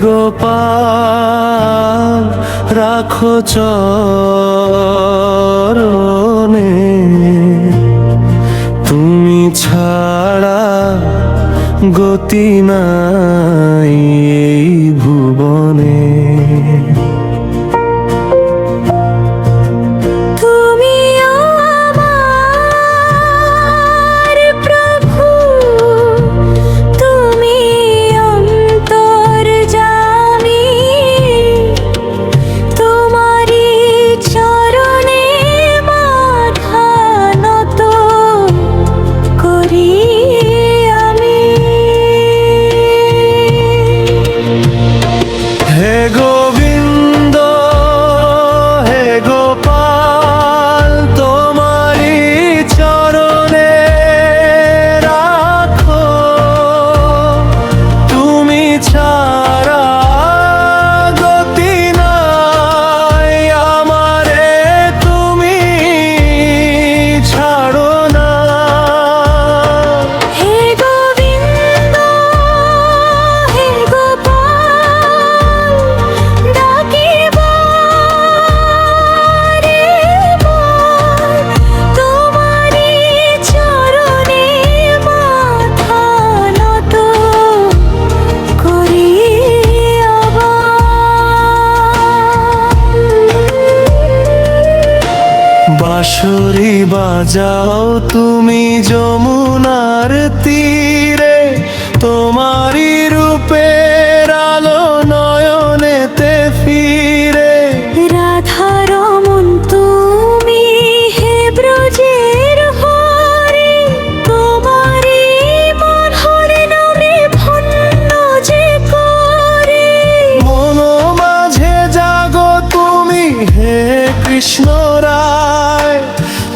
গোপাল রাখো চরণে, তুমি ছাড়া গতি নাই এই ভুবনে। বাঁশরি বাজাও তুমি যমুনার তীরে, তোমারি রূপের আলো নয়নেতে ফিরে। রাধা রমন তুমি হে ব্রজের হরি, তোমারি মনোহর নামে ধন্য যে করে। মন মাঝে জাগো তুমি হে কৃষ্ণ রায়,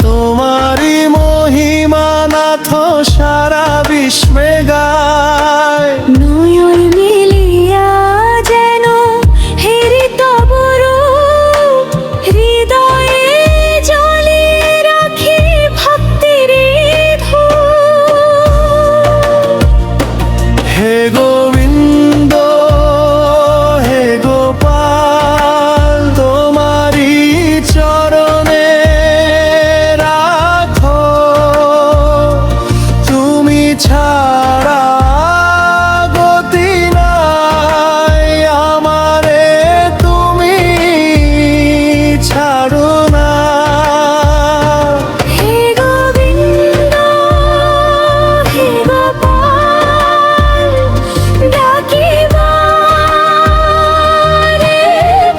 তোমারি মহিমা নাথ সারা বিশ্বে গায়। নয়ন মিলিয়া যেন হেরি তব রূপ, হৃদয়ে জ্বলে রাখি ভক্তির ধূপ। হে গোবিন্দ হে গোপাল, তোমারি চরণে রাখো, তুমি ছাড়া গতি নাই আমারে, তুমি ছাড়ো না। হে গোবিন্দ হে গোপাল, ডাকিবারে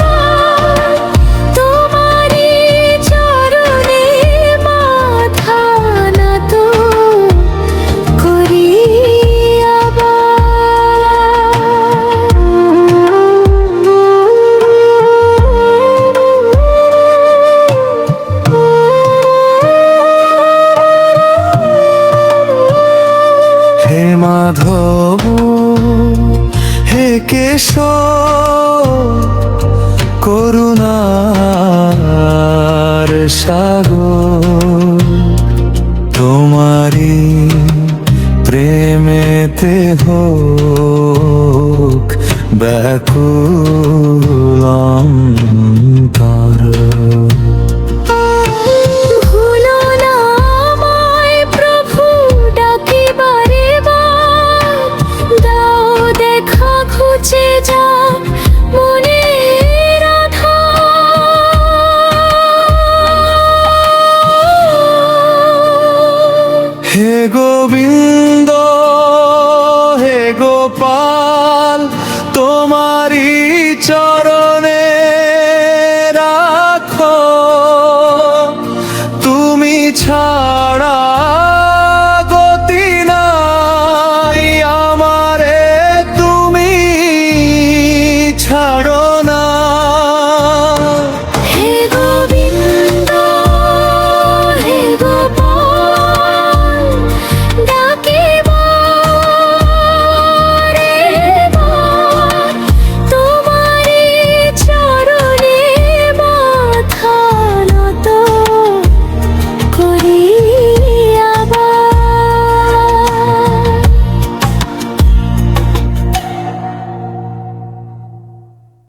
বার, তোমারি চরণে মাথা নত করি হে মাধব হে কেশব, করুণার সাগর, তোমারি প্রেমেতে হোক ব্যাকুল অন্তর। ভুলো না আমায় প্রভু, ডাকিবারে বার, দাও দেখা ঘুচে যা মনের আধার। হে গোবিন্দ